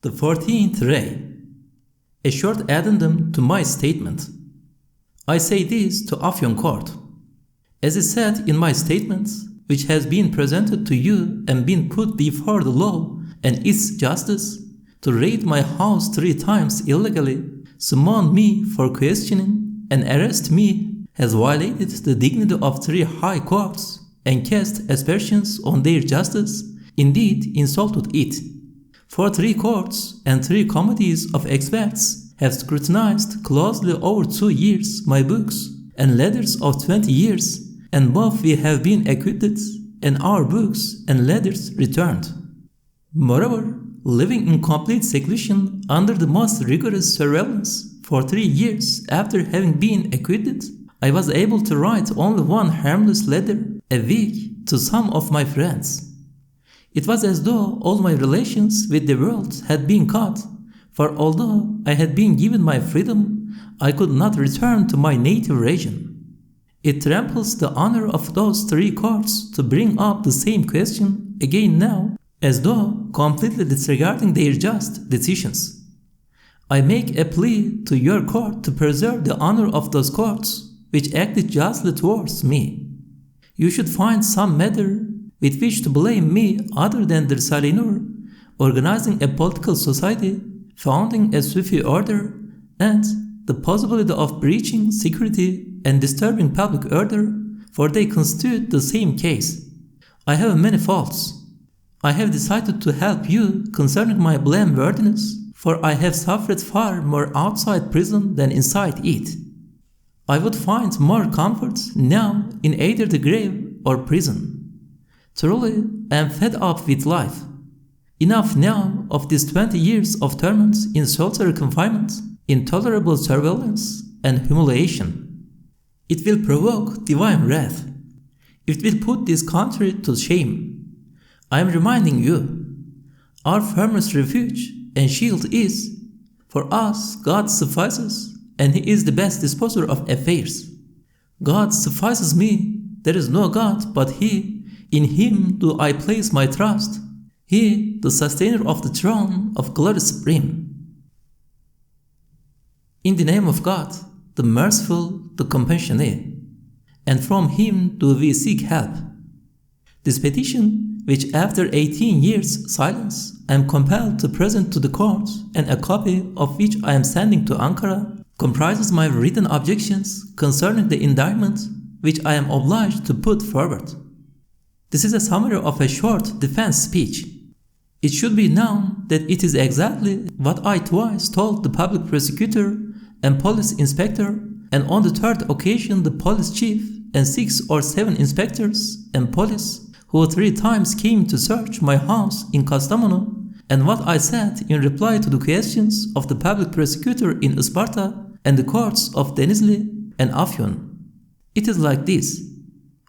The 14th ray. A short addendum to my statement. I say this to Afyon Court. As is said in my statement, which has been presented to you and been put before the law and its justice, to raid my house 3 times illegally, summon me for questioning, and arrest me has violated the dignity of 3 high courts and cast aspersions on their justice, indeed insulted it. For 3 courts and 3 committees of experts have scrutinized closely over 2 years my books and letters of 20 years, and both we have been acquitted and our books and letters returned. Moreover, living in complete seclusion under the most rigorous surveillance for 3 years after having been acquitted, I was able to write only 1 harmless letter a week to some of my friends. It was as though all my relations with the world had been cut, for although I had been given my freedom, I could not return to my native region. It tramples the honor of those 3 courts to bring up the same question again now, as though completely disregarding their just decisions. I make a plea to your court to preserve the honor of those courts which acted justly towards me. You should find some matter with which to blame me other than the Risale-i Nur, organizing a political society, founding a Sufi order, and the possibility of breaching security and disturbing public order, for they constitute the same case. I have many faults. I have decided to help you concerning my blameworthiness, for I have suffered far more outside prison than inside it. I would find more comfort now in either the grave or prison. Truly, I am fed up with life. Enough now of these 20 years of torment in solitary confinement, intolerable surveillance, and humiliation. It will provoke divine wrath. It will put this country to shame. I am reminding you, our firmest refuge and shield is, for us, God suffices, and He is the best disposer of affairs. God suffices me, there is no God but He. In Him do I place my trust, He, the sustainer of the throne of glory supreme. In the name of God, the merciful, the compassionate, and from Him do we seek help. This petition, which after 18 years' silence I am compelled to present to the court, and a copy of which I am sending to Ankara, comprises my written objections concerning the indictment which I am obliged to put forward. This is a summary of a short defense speech. It should be known that it is exactly what I twice told the public prosecutor and police inspector, and on the 3rd occasion the police chief and 6 or 7 inspectors and police who 3 times came to search my house in Kastamonu, and what I said in reply to the questions of the public prosecutor in Isparta and the courts of Denizli and Afyon. It is like this.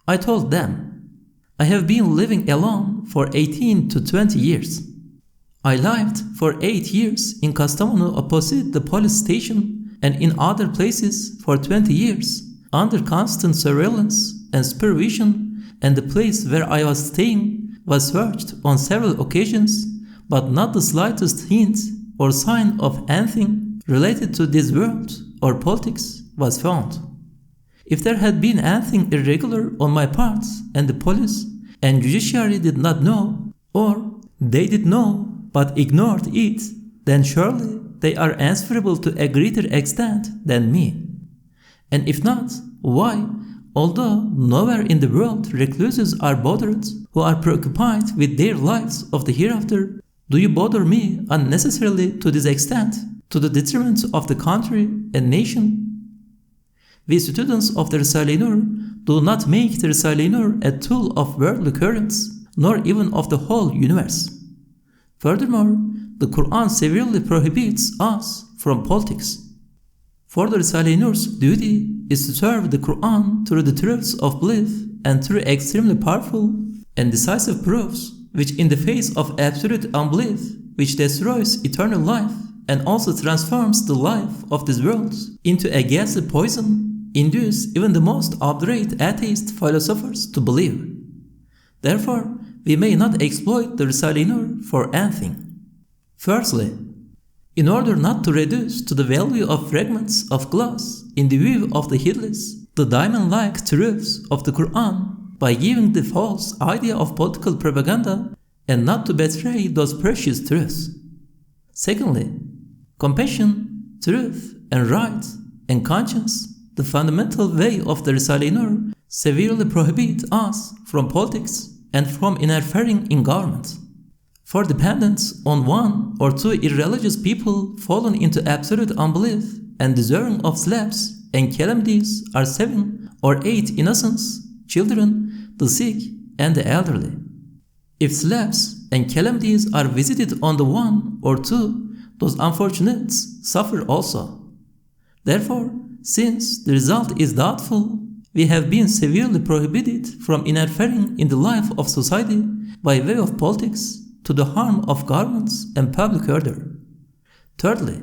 I told them, I have been living alone for 18 to 20 years. I lived for 8 years in Kastamonu opposite the police station and in other places for 20 years under constant surveillance and supervision, and the place where I was staying was searched on several occasions, but not the slightest hint or sign of anything related to this world or politics was found. If there had been anything irregular on my part and the police and judiciary did not know, or they did know but ignored it, then surely they are answerable to a greater extent than me. And if not, why, although nowhere in the world recluses are bothered who are preoccupied with their lives of the hereafter, do you bother me unnecessarily to this extent, to the detriment of the country and nation? We students of the Risale-i Nur do not make the Risale-i Nur a tool of worldly currents, nor even of the whole universe. Furthermore, the Qur'an severely prohibits us from politics. For the Risale-i Nur's duty is to serve the Qur'an through the truths of belief and through extremely powerful and decisive proofs, which in the face of absolute unbelief, which destroys eternal life and also transforms the life of this world into a ghastly poison, induce even the most obdurate atheist philosophers to believe. Therefore, we may not exploit the Risale-i Nur for anything. Firstly, in order not to reduce to the value of fragments of glass in the view of the heedless the diamond-like truths of the Qur'an by giving the false idea of political propaganda and not to betray those precious truths. Secondly, compassion, truth, and right, and conscience, the fundamental way of the Risale-i Nur, severely prohibit us from politics and from interfering in government. For dependence on one or two irreligious people fallen into absolute unbelief and deserving of slaps and calamities are 7 or 8 innocents, children, the sick, and the elderly. If slaps and calamities are visited on the one or two, those unfortunates suffer also. Therefore, since the result is doubtful, we have been severely prohibited from interfering in the life of society by way of politics to the harm of governments and public order. Thirdly,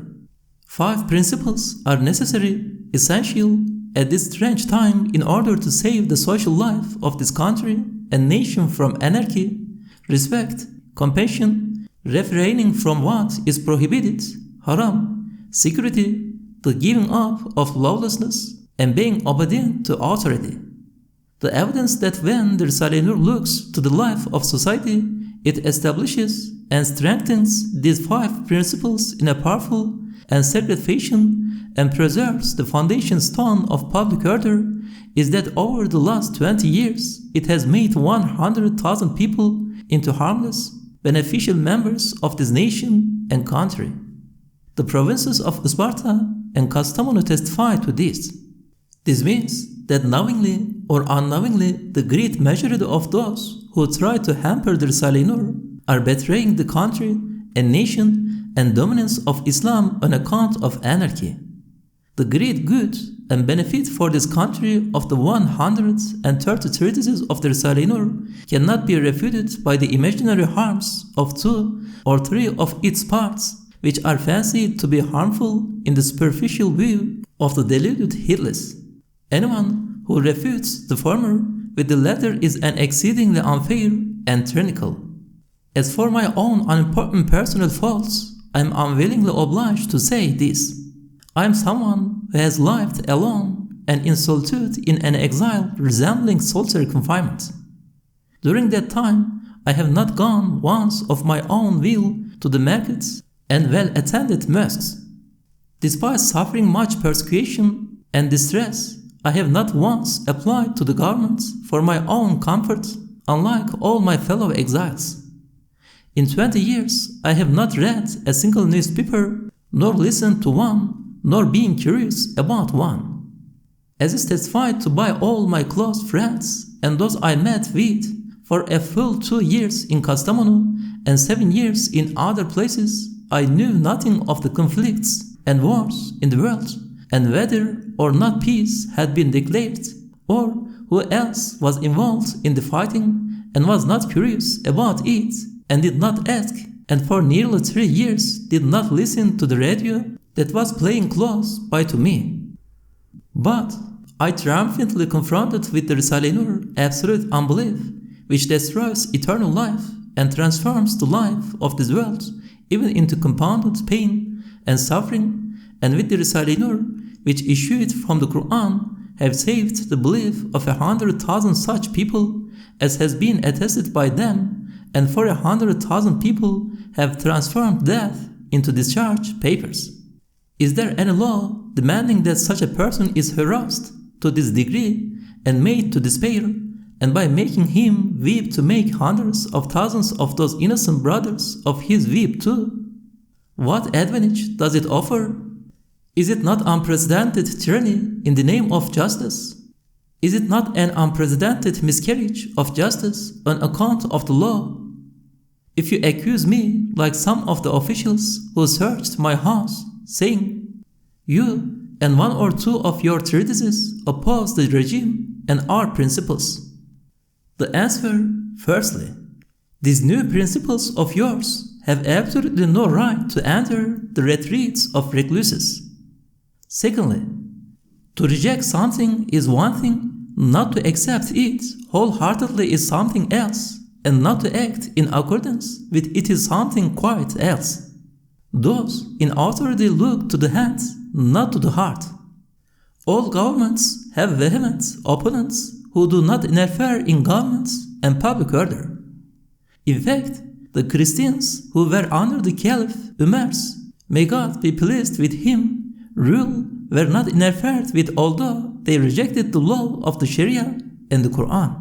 5 principles are necessary, essential, at this strange time in order to save the social life of this country and nation from anarchy, respect, compassion, refraining from what is prohibited, haram, security, the giving up of lawlessness, and being obedient to authority. The evidence that when the Risale-i Nur looks to the life of society, it establishes and strengthens these 5 principles in a powerful and sacred fashion and preserves the foundation stone of public order is that over the last 20 years, it has made 100,000 people into harmless, beneficial members of this nation and country. The provinces of Sparta and Kastamonu testify to this. This means that knowingly or unknowingly, the great majority of those who try to hamper the Risale-i Nur are betraying the country and nation and dominance of Islam on account of anarchy. The great good and benefit for this country of the 130 treatises of the Risale-i Nur cannot be refuted by the imaginary harms of 2 or 3 of its parts, which are fancied to be harmful in the superficial view of the deluded heedless. Anyone who refutes the former with the latter is an exceedingly unfair and tyrannical. As for my own unimportant personal faults, I am unwillingly obliged to say this. I am someone who has lived alone and in solitude in an exile resembling solitary confinement. During that time, I have not gone once of my own will to the markets and well-attended mosques. Despite suffering much persecution and distress, I have not once applied to the government for my own comfort, unlike all my fellow exiles. In 20 years, I have not read a single newspaper, nor listened to one, nor been curious about one. As is testified to by all my close friends and those I met with for a full 2 years in Kastamonu and 7 years in other places, I knew nothing of the conflicts and wars in the world, and whether or not peace had been declared, or who else was involved in the fighting and was not curious about it and did not ask, and for nearly 3 years did not listen to the radio that was playing close by to me. But I triumphantly confronted with the Risale-i Nur absolute unbelief, which destroys eternal life and transforms the life of this world even into compounded pain and suffering, and with the Risale-i Nur, which issued from the Qur'an, have saved the belief of 100,000 such people, as has been attested by them, and for 100,000 people have transformed death into discharge papers. Is there any law demanding that such a person is harassed to this degree and made to despair, and by making him weep to make hundreds of thousands of those innocent brothers of his weep too? What advantage does it offer? Is it not unprecedented tyranny in the name of justice? Is it not an unprecedented miscarriage of justice on account of the law? If you accuse me like some of the officials who searched my house, saying, "You and 1 or 2 of your treatises oppose the regime and our principles," the answer, firstly, these new principles of yours have absolutely no right to enter the retreats of recluses. Secondly, to reject something is one thing, not to accept it wholeheartedly is something else, and not to act in accordance with it is something quite else. Those in authority look to the hands, not to the heart. All governments have vehement opponents who do not interfere in governments and public order. In fact, the Christians who were under the Caliph Umar's, may God be pleased with him, rule were not interfered with, although they rejected the law of the Sharia and the Qur'an.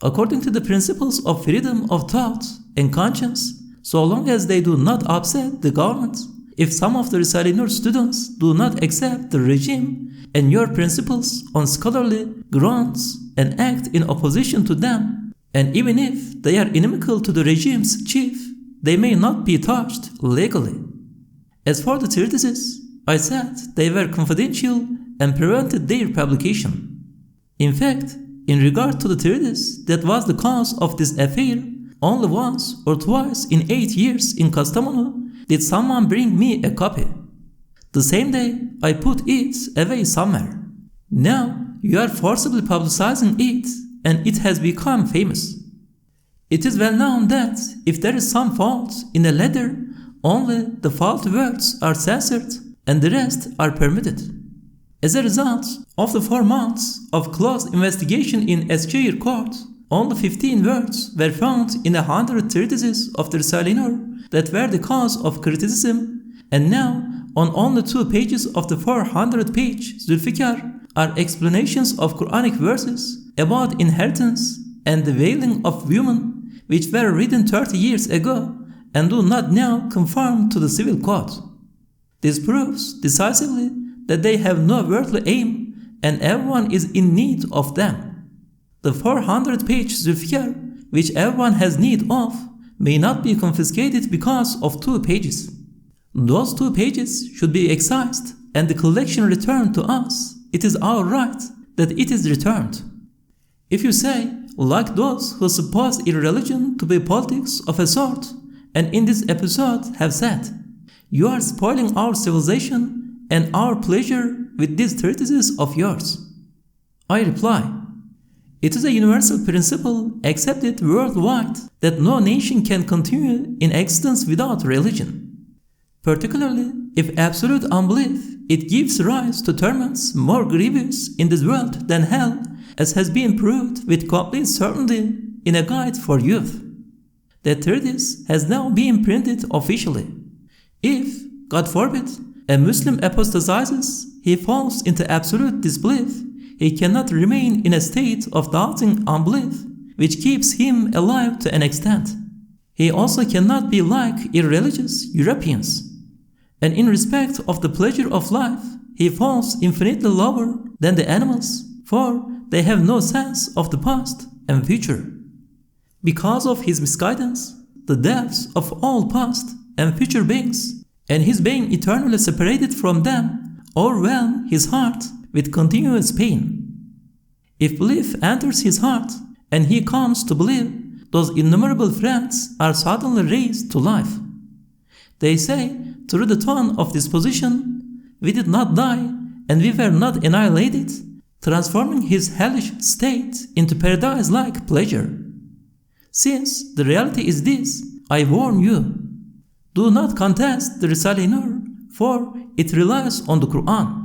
According to the principles of freedom of thought and conscience, so long as they do not upset the government, if some of the Risale-i Nur students do not accept the regime and your principles on scholarly grounds and act in opposition to them, and even if they are inimical to the regime's chief, they may not be touched legally. As for the treatises, I said they were confidential and prevented their publication. In fact, in regard to the treatise that was the cause of this affair, only once or twice in 8 years in Kastamonu did someone bring me a copy. The same day, I put it away somewhere. Now, you are forcibly publicizing it, and it has become famous. It is well known that if there is some fault in a letter, only the faulty words are censored and the rest are permitted. As a result of the 4 months of close investigation in Eskişehir court, only 15 words were found in 100 treatises of the Risale-i Nur that were the cause of criticism, and now on only 2 pages of the 400-page Zulfikar are explanations of Qur'anic verses about inheritance and the veiling of women, which were written 30 years ago and do not now conform to the civil code. This proves decisively that they have no worldly aim and everyone is in need of them. The 400-page Zulfikar, which everyone has need of, may not be confiscated because of 2 pages. Those 2 pages should be excised and the collection returned to us. It is our right that it is returned. If you say, like those who suppose irreligion to be politics of a sort, and in this episode have said, you are spoiling our civilization and our pleasure with these treatises of yours, I reply, it is a universal principle accepted worldwide that no nation can continue in existence without religion. Particularly if absolute unbelief, it gives rise to torments more grievous in this world than hell, as has been proved with complete certainty in a guide for youth. That treatise has now been printed officially. If, God forbid, a Muslim apostatizes, he falls into absolute disbelief, he cannot remain in a state of doubting unbelief, which keeps him alive to an extent. He also cannot be like irreligious Europeans. And in respect of the pleasure of life, he falls infinitely lower than the animals, for they have no sense of the past and future. Because of his misguidance, the depths of all past and future beings, and his being eternally separated from them, overwhelm his heart with continuous pain. If belief enters his heart and he comes to believe, those innumerable friends are suddenly raised to life. They say, through the tone of disposition, we did not die and we were not annihilated, transforming his hellish state into paradise-like pleasure. Since the reality is this, I warn you, do not contest the Risale-i Nur, for it relies on the Qur'an.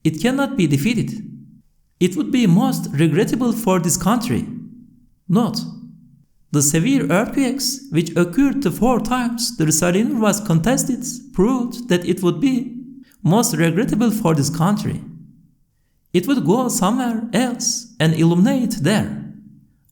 It cannot be defeated. It would be most regrettable for this country. Note: the severe earthquakes which occurred the 4 times the Risale-i Nur was contested proved that it would be most regrettable for this country. It would go somewhere else and illuminate there.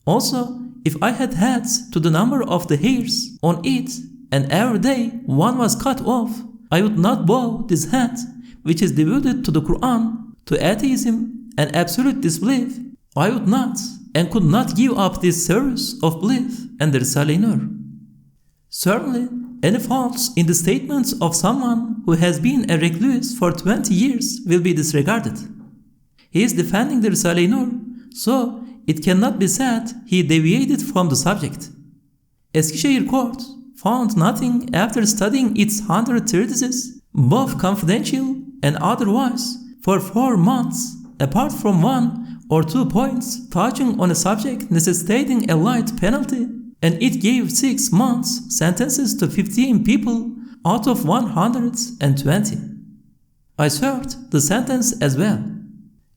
Also, if I had heads to the number of the hairs on it, and every day one was cut off, I would not bow this head, which is devoted to the Qur'an, to atheism and absolute disbelief. I would not and could not give up this service of belief and the Risale-i Nur. Certainly, any faults in the statements of someone who has been a recluse for 20 years will be disregarded. He is defending the Risale-i Nur, so it cannot be said he deviated from the subject. Eskişehir court found nothing after studying its 100 treatises, both confidential and otherwise, for 4 months, apart from 1 or 2 points touching on a subject necessitating a light penalty, and it gave 6 months sentences to 15 people out of 120. I served the sentence as well.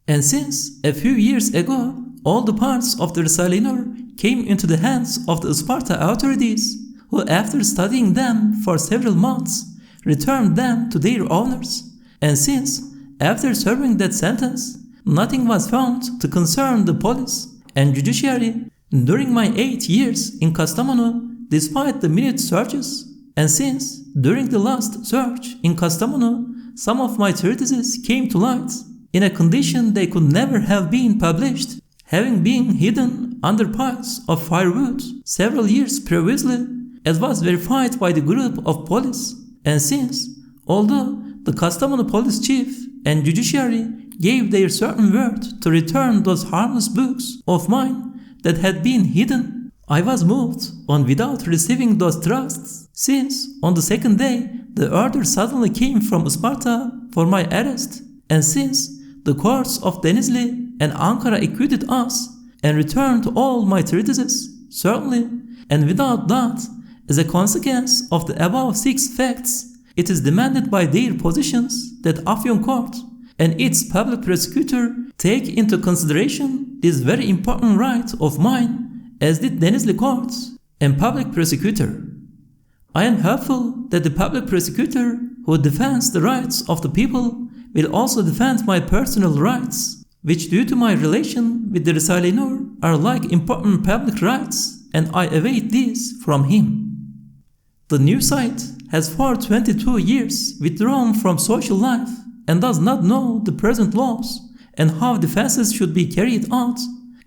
And since a few years ago, all the parts of the Risale-i Nur came into the hands of the Sparta authorities, who after studying them for several months, returned them to their owners. And since, after serving that sentence, nothing was found to concern the police and judiciary during my 8 years in Kastamonu, despite the minute searches, and since, during the last search in Kastamonu, some of my treatises came to light in a condition they could never have been published, having been hidden under piles of firewood several years previously, as was verified by the group of police. And since, although the Kastamonu police chief and judiciary gave their certain word to return those harmless books of mine that had been hidden, I was moved on without receiving those trusts, since on the second day the order suddenly came from Sparta for my arrest, and since the courts of Denizli and Ankara acquitted us and returned all my treatises, certainly and without doubt, as a consequence of the above 6 facts, it is demanded by their positions that Afyon Court and its public prosecutor take into consideration this very important right of mine, as did Denizli Court and public prosecutor. I am hopeful that the public prosecutor who defends the rights of the people will also defend my personal rights, which due to my relation with the Risale-i Nur are like important public rights, and I await this from him. The new site has for 22 years withdrawn from social life and does not know the present laws and how defenses should be carried out,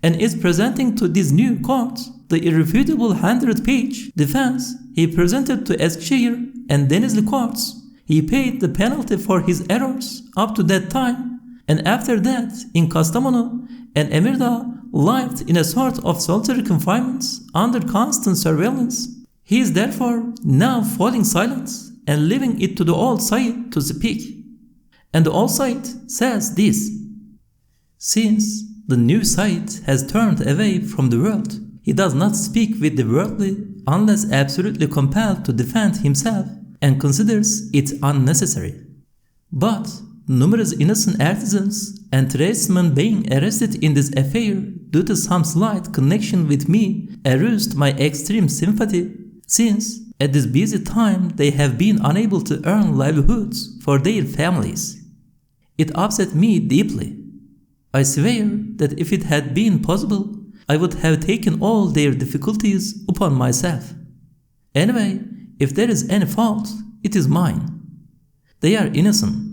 and is presenting to this new court the irrefutable 100-page defense he presented to Eskişehir and Denizli courts. He paid the penalty for his errors up to that time, and after that in Kastamonu and Emirdağ lived in a sort of solitary confinement under constant surveillance. He is therefore now falling silent and leaving it to the old Said to speak. And the old Said says this: since the new Said has turned away from the world, he does not speak with the worldly unless absolutely compelled to defend himself and considers it unnecessary. But numerous innocent artisans and tradesmen being arrested in this affair due to some slight connection with me aroused my extreme sympathy, since at this busy time they have been unable to earn livelihoods for their families. It upset me deeply. I swear that if it had been possible, I would have taken all their difficulties upon myself. Anyway, if there is any fault, it is mine. They are innocent.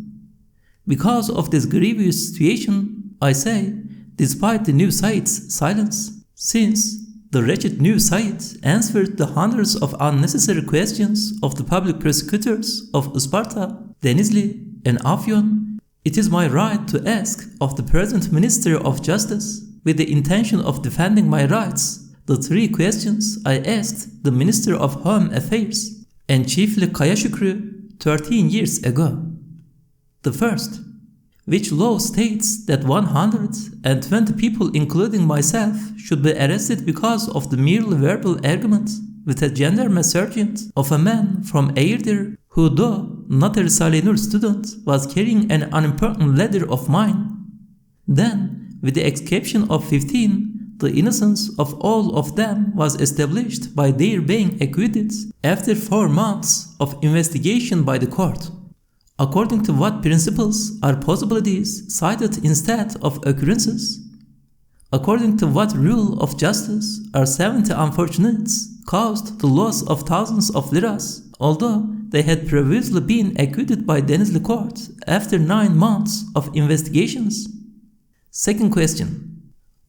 Because of this grievous situation, I say, despite the new Said's silence, since the wretched new Said answered the hundreds of unnecessary questions of the public prosecutors of Sparta, Denizli, and Afyon, it is my right to ask of the present Minister of Justice, with the intention of defending my rights, the 3 questions I asked the Minister of Home Affairs and chiefly Kaya Şükrü 13 years ago. The first, which law states that 120 people including myself should be arrested because of the merely verbal argument with a gendarme sergeant of a man from Eğirdir who, though not a Risale-i Nur student, was carrying an unimportant letter of mine. Then, with the exception of 15, the innocence of all of them was established by their being acquitted after 4 months of investigation by the court. According to what principles are possibilities cited instead of occurrences? According to what rule of justice are 70 unfortunates caused the loss of thousands of liras, although they had previously been acquitted by Denizli court after 9 months of investigations? Second question.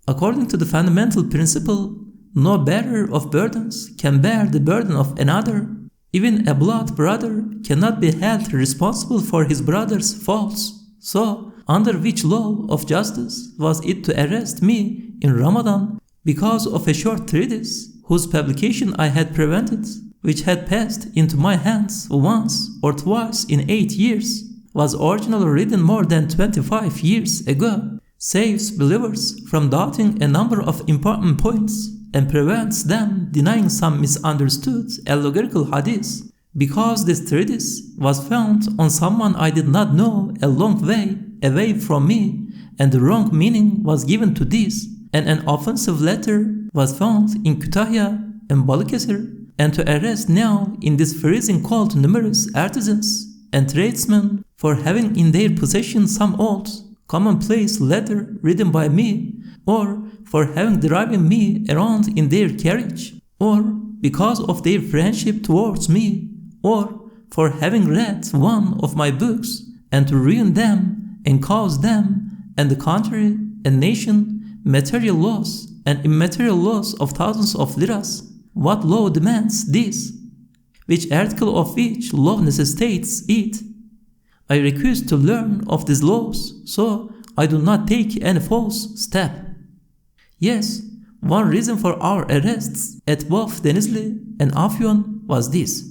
According to the fundamental principle, no bearer of burdens can bear the burden of another. Even a blood brother cannot be held responsible for his brother's faults. So, under which law of justice was it to arrest me in Ramadan because of a short treatise whose publication I had prevented, which had passed into my hands once or twice in 8 years, was originally written more than 25 years ago, saves believers from doubting a number of important points, and prevents them denying some misunderstood allegorical hadith because this treatise was found on someone I did not know a long way away from me, and the wrong meaning was given to this, and an offensive letter was found in Kütahya and Balıkesir, and to arrest now in this freezing cold numerous artisans and tradesmen for having in their possession some old, commonplace letter written by me, or for having driven me around in their carriage, or because of their friendship towards me, or for having read one of my books, and to ruin them and cause them and the country and nation material loss and immaterial loss of thousands of liras. What law demands this? Which article of which law necessitates it? I refuse to learn of these laws, so I do not take any false step. Yes, one reason for our arrests at both Denizli and Afyon was this.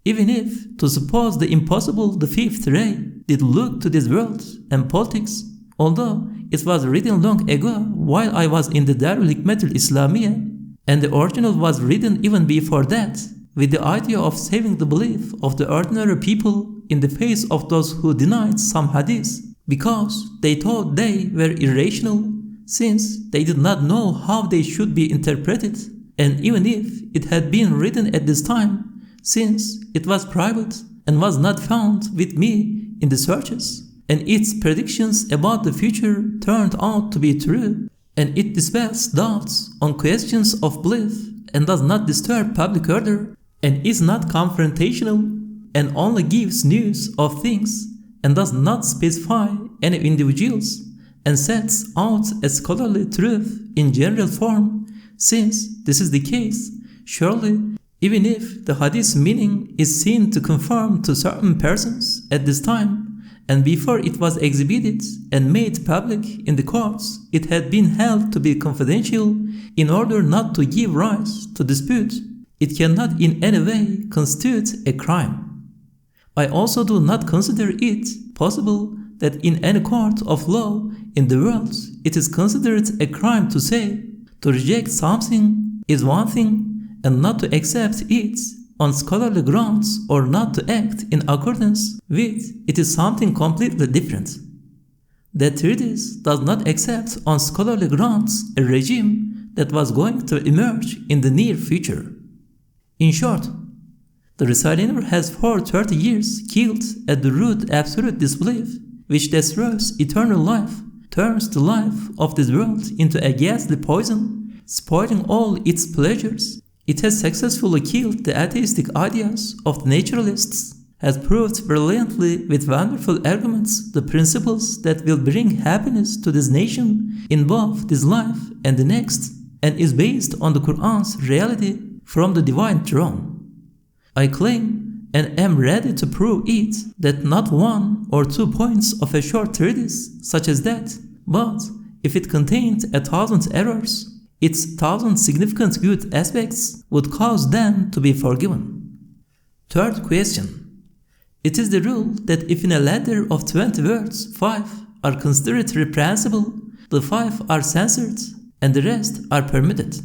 Even if, to suppose the impossible, the fifth ray did look to this world and politics, although it was written long ago while I was in the Darul Hikmetul Islamiyya, and the original was written even before that, with the idea of saving the belief of the ordinary people in the face of those who denied some hadiths, because they thought they were irrational, since they did not know how they should be interpreted, and even if it had been written at this time, since it was private and was not found with me in the searches, and its predictions about the future turned out to be true, and it dispels doubts on questions of belief and does not disturb public order, and is not confrontational, and only gives news of things, and does not specify any individuals, and sets out a scholarly truth in general form, since this is the case, surely, even if the hadith's meaning is seen to conform to certain persons at this time, and before it was exhibited and made public in the courts, it had been held to be confidential in order not to give rise to dispute, it cannot in any way constitute a crime. I also do not consider it possible that in any court of law in the world it is considered a crime to say, to reject something is one thing, and not to accept it on scholarly grounds or not to act in accordance with it is something completely different. That treatise does not accept on scholarly grounds a regime that was going to emerge in the near future. In short, the Risale-i Nur has for 30 years killed at the root absolute disbelief, which destroys eternal life, turns the life of this world into a ghastly poison, spoiling all its pleasures. It has successfully killed the atheistic ideas of the naturalists, has proved brilliantly with wonderful arguments the principles that will bring happiness to this nation in both this life and the next, and is based on the Qur'an's reality from the divine throne. I claim and am ready to prove it that not one or 2 points of a short treatise such as that, but if it contained 1,000 errors, its 1,000 significant good aspects would cause them to be forgiven. Third question. It is the rule that if in a letter of 20 words 5 are considered reprehensible, the 5 are censored and the rest are permitted.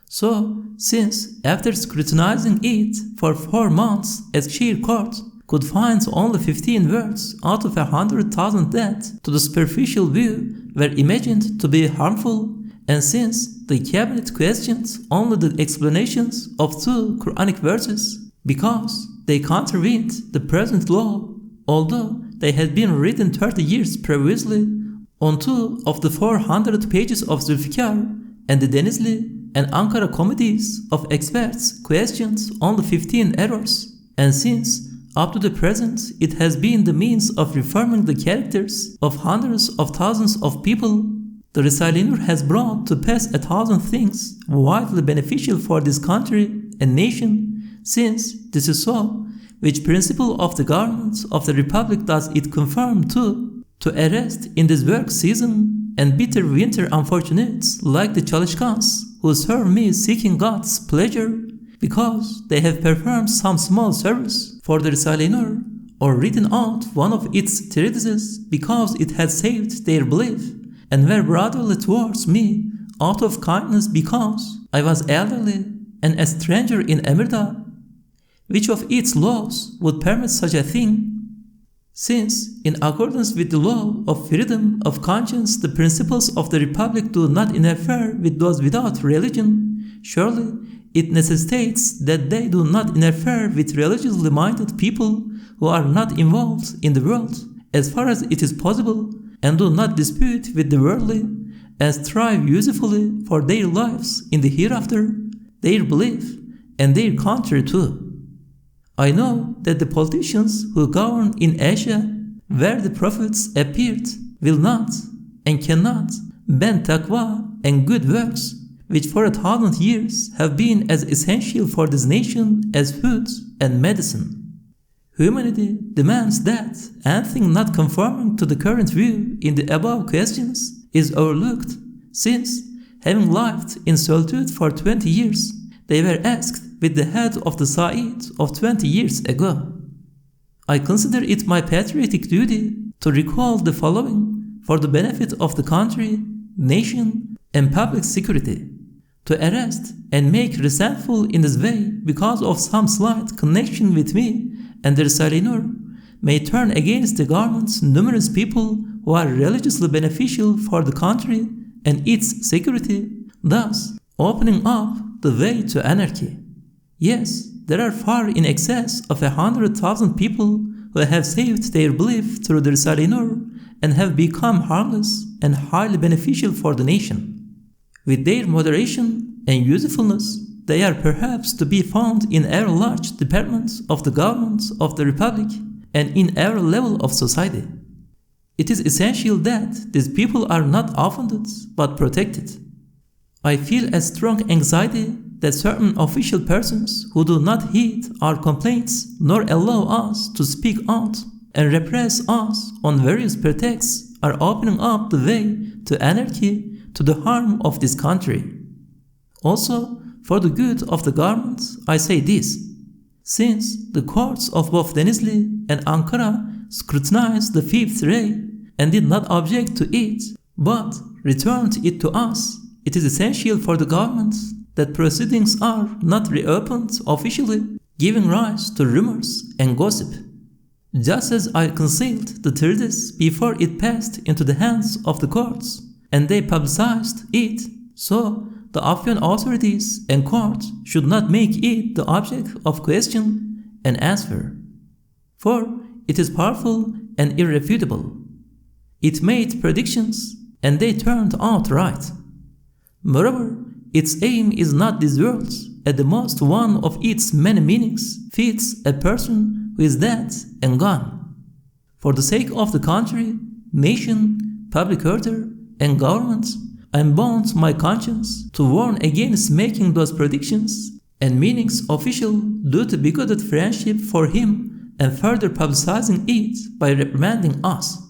So, since after scrutinizing it for 4 months a sheer court could find only 15 words out of 100,000 that, to the superficial view, were imagined to be harmful, and since the cabinet questioned only the explanations of 2 Qur'anic verses, because they contravened the present law, although they had been written 30 years previously, on 2 of the 400 pages of Zulfikar, and the Denizli and Ankara committees of experts questioned only 15 errors, and since up to the present it has been the means of reforming the characters of hundreds of thousands of people, the Risale-i Nur has brought to pass 1,000 things widely beneficial for this country and nation, since this is so, which principle of the government of the Republic does it confirm to arrest in this work season and bitter winter unfortunates like the Çalışkans who serve me seeking God's pleasure because they have performed some small service for the Risale-i Nur or written out one of its treatises because it had saved their belief, and were brotherly towards me out of kindness because I was elderly and a stranger in Emirdağ. Which of its laws would permit such a thing? Since, in accordance with the law of freedom of conscience, the principles of the Republic do not interfere with those without religion, surely it necessitates that they do not interfere with religiously minded people who are not involved in the world as far as it is possible and do not dispute with the worldly and strive usefully for their lives in the hereafter, their belief, and their country too. I know that the politicians who govern in Asia, where the prophets appeared, will not and cannot bend taqwa and good works, which for 1,000 years have been as essential for this nation as food and medicine. Humanity demands that anything not conforming to the current view in the above questions is overlooked, since, having lived in solitude for 20 years, they were asked with the head of the Sa'id of 20 years ago. I consider it my patriotic duty to recall the following for the benefit of the country, nation, and public security. To arrest and make resentful in this way because of some slight connection with me and the Risale-i Nur may turn against the government's numerous people who are religiously beneficial for the country and its security, thus opening up the way to anarchy. Yes, there are far in excess of 100,000 people who have saved their belief through the Risale-i Nur and have become harmless and highly beneficial for the nation. With their moderation and usefulness, they are perhaps to be found in every large department of the government of the Republic and in every level of society. It is essential that these people are not offended but protected. I feel a strong anxiety that certain official persons who do not heed our complaints nor allow us to speak out and repress us on various pretexts are opening up the way to anarchy to the harm of this country. Also, for the good of the government, I say this. Since the courts of both Denizli and Ankara scrutinized the fifth ray and did not object to it, but returned it to us, it is essential for the government that proceedings are not reopened officially, giving rise to rumors and gossip. Just as I concealed the treatise before it passed into the hands of the courts, and they publicized it, so the Afghan authorities and courts should not make it the object of question and answer. For it is powerful and irrefutable. It made predictions, and they turned out right. Moreover, its aim is not this world. At the most, one of its many meanings fits a person who is dead and gone. For the sake of the country, nation, public order, and government, I am bound my conscience to warn against making those predictions and meanings official due to bigoted friendship for him and further publicizing it by reprimanding us.